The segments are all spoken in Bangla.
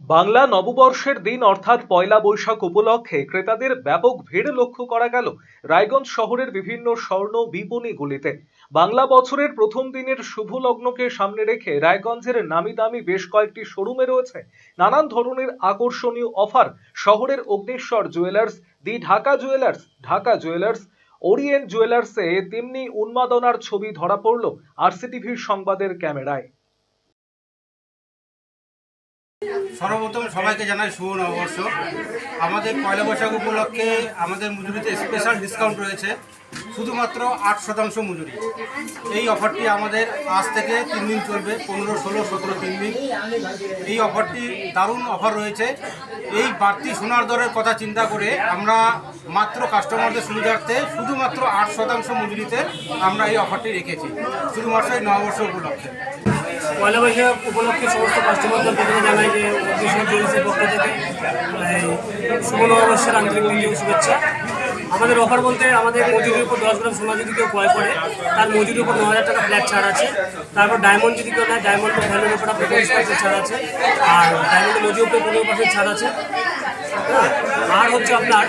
বাংলা নববর্ষের দিন অর্থাৎ পয়লা বৈশাখ উপলক্ষে ক্রেতাদের ব্যাপক ভিড় লক্ষ্য করা গেল রায়গঞ্জ শহরের বিভিন্ন স্বর্ণ বিপণীগুলিতে। বাংলা বছরের প্রথম দিনের শুভ লগ্নকে সামনে রেখে রায়গঞ্জের নামি দামি বেশ কয়েকটি শোরুমে রয়েছে নানান ধরনের আকর্ষণীয় অফার। শহরের অগ্নিশ্বর জুয়েলার্স, দি ঢাকা জুয়েলার্স, ওরিয়েন্ট জুয়েলার্সে তেমনি উন্মাদনার ছবি ধরা পড়ল আরসিটিভির সংবাদের ক্যামেরায়। সর্বপ্রথম সবাইকে জানাই শুভ নববর্ষ। আমাদের পয়লা বৈশাখ উপলক্ষে আমাদের মজুরিতে স্পেশাল ডিসকাউন্ট রয়েছে, শুধুমাত্র 8% মজুরি। এই অফারটি আমাদের আজ থেকে 3 দিন চলবে, 15, 16, 17, 3 দিন। এই অফারটি দারুণ অফার রয়েছে। এই বাড়তি সোনার দরের কথা চিন্তা করে আমরা মাত্র কাস্টমারদের সুবিধার্থে শুধুমাত্র 8% মজুরিতে আমরা এই অফারটি রেখেছি, শুধুমাত্র এই নববর্ষ উপলক্ষে। পয়লা বৈশাখ উপলক্ষে সমস্ত কাস্টমারদের প্রথমে জানাই যে অগ্নিশ্বর জুয়েলার্সের পক্ষ থেকে শুভ নববর্ষের আন্তরিক শুভেচ্ছা। আমাদের অফার বলতে আমাদের মজুরির উপর 10 গ্রাম সোনা যদি কেউ ক্রয় করে তার মজুরির উপর 9,000 টাকা ফ্ল্যাট ছাড় আছে। তারপর ডায়মন্ড যদি কেউ নেয় ডায়মন্ডের ভ্যালুর উপর আপনার 20% ছাড় আছে, আর ডায়মন্ডের মজুরির উপর 15% ছাড় আছে। আর হচ্ছে আপনার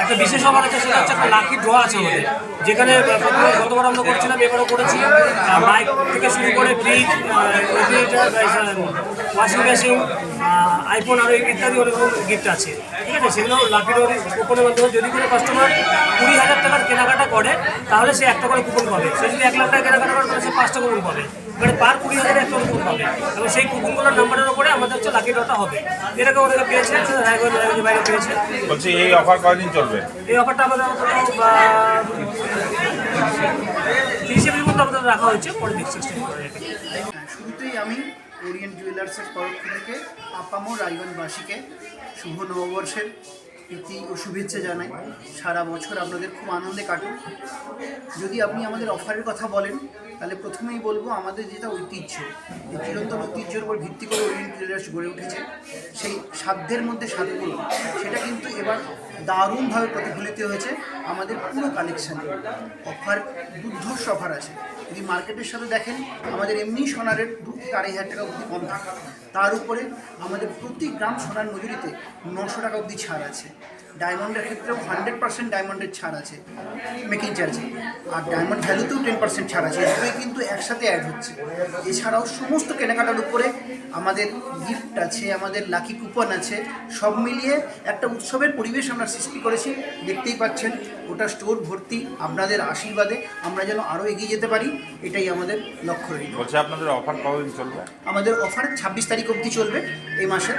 একটা বিশেষ অফার আছে, সেটা হচ্ছে একটা লাকি ড্র আছে আমাদের, যেখানে গতবার আমরা করছিলাম, এবারও করেছি। বাইক থেকে শুরু করে ফ্রিজ, ওয়াশিং মেশিন, আইফোন আরও ইত্যাদি অনেক গিফট আছে, ঠিক আছে। সেগুলো লাকি ড্র কুপনের মাধ্যমে যদি কোনো কাস্টমার 20,000 টাকার কেনাকাটা করে তাহলে সে একটা করে কুপন পাবে। সে যদি 1 লাখ টাকা কেনাকাটা করে তাহলে সে 5টা কুপন পাবে, মানে পার 20,000 একটা কুপন পাবে। এবং সেই কুপনগুলোর নাম্বারের উপরে আমাদের হচ্ছে লাকি ড্রটা হবে। এটাকে ওদেরকে পেয়েছে, রায়গঞ্জের বাইরে পেয়েছে। বলছি এই অফার কয়দিন চলবে? এই অফারটা আমাদের 30 এপ্রিল পর্যন্ত আমাদের রাখা হয়েছে, পরে দেখছি। শুরুতেই আমি ওরিয়েন্ট জুয়েলার্সের তরফ থেকে আপামর রায়গঞ্জবাসীকে শুভ নববর্ষের প্রীতি ও শুভেচ্ছা জানাই। সারা বছর আপনাদের খুব আনন্দে কাটুক। যদি আপনি আমাদের অফারের কথা বলেন তাহলে প্রথমেই বলবো আমাদের যেটা ঐতিহ্য, এই চিরন্তন ঐতিহ্যের উপর ভিত্তি করে ওরিয়েন্ট জুয়েলার্স গড়ে উঠেছে। সেই সাধ্যের মধ্যে সাধ্যগুলো সেটা কিন্তু এবার দারুণভাবে প্রতিফলিত হয়েছে আমাদের পুরো কালেকশানে। অফার দুর্ধর্ষ অফার আছে। যদি মার্কেটের সাথে দেখেন আমাদের এমনি সোনারের 2 থেকে 2,500 টাকা অবধি কম থাকে, তার উপরে আমাদের প্রতি গ্রাম সোনার মজুরিতে 900 টাকা অবধি ছাড় আছে। ডায়মন্ডের ক্ষেত্রেও 100% ডায়মন্ডের ছাড় আছে মেকিং চার্জে, আর ডায়মন্ড ভ্যালুতেও 10% ছাড় আছে। এগুলোই কিন্তু একসাথে অ্যাড হচ্ছে। এছাড়াও সমস্ত কেনাকাটার উপরে আমাদের গিফট আছে, আমাদের লাকি কুপন আছে। সব মিলিয়ে একটা উৎসবের পরিবেশ আমরা সৃষ্টি করেছি, দেখতেই পাচ্ছেন। ওটা স্টোর ভর্তি। আপনাদের আশীর্বাদে আমরা যেন আরও এগিয়ে যেতে পারি, এটাই আমাদের লক্ষ্য রইল। বলছি আপনাদের অফার কতদিন চলবে? আমাদের অফার 26 তারিখ অবধি চলবে এই মাসে।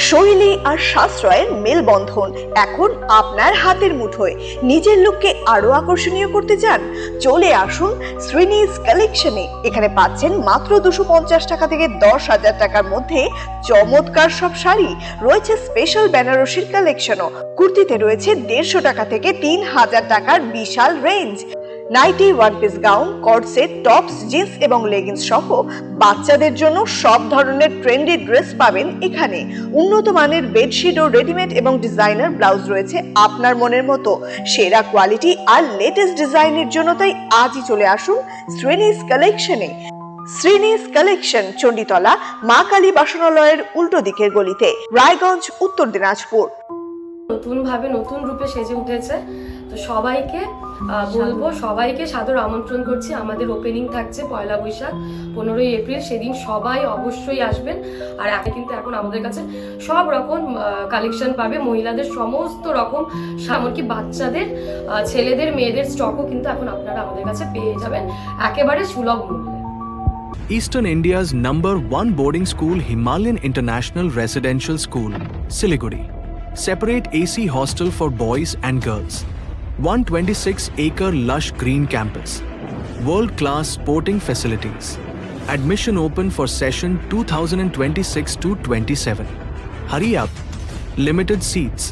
শৈলী আর সাশ্রয়ের মেলবন্ধন এখন আপনার হাতের মুঠোয়। নিজের লুককে আরো আকর্ষণীয় করতে চান? চলে আসুন শ্রীনিজ কালেকশনে। এখানে পাচ্ছেন মাত্র 250 টাকা থেকে 10,000 টাকার মধ্যে চমৎকার সব শাড়ি। রয়েছে স্পেশাল বেনারসির কালেকশনও। কুর্তিতে রয়েছে 150 টাকা থেকে 3,000 টাকার বিশাল range. Nighty, one piece gown, cord set, tops, jeans এবং লেগিংস সহ বাচ্চাদের জন্য সব ধরনের ট্রেন্ডি ড্রেস পাবেন এখানে। উন্নত মানের বেডশিট ও রেডিমেড এবং ডিজাইনার ব্লাউজ রয়েছে আপনার মনের মতো। সেরা কোয়ালিটি আর লেটেস্ট ডিজাইনের জন্য তাই আজই চলে আসুন শ্রীনিজ কালেকশনে। শ্রীনিজ কালেকশন, চণ্ডীতলা মা কালী বাসনালয়ের উল্টো দিকের গলিতে, রায়গঞ্জ, উত্তর দিনাজপুর। নতুনভাবে নতুন রূপে সেজে উঠেছে, তো সবাইকে বলবো, সবাইকে সাদর আমন্ত্রণ করছি। আমাদের ওপেনিং থাকছে পয়লা বৈশাখ 15ই এপ্রিল, সেদিন সবাই অবশ্যই আসবেন। আর কিন্তু এখন আমাদের কাছে সব রকম কালেকশন পাবে, মহিলাদের সমস্ত রকম, এমনকি বাচ্চাদের, ছেলেদের, মেয়েদের স্টকও কিন্তু এখন আপনারা আমাদের কাছে পেয়ে যাবেন একেবারে সুলভ মূল্যে। Eastern India's #1 boarding school, Himalayan International Residential School, Siliguri. Separate AC hostel for boys and girls. 126-acre lush green campus. World-class sporting facilities. Admission open for session 2026 to 27. Hurry up. Limited seats.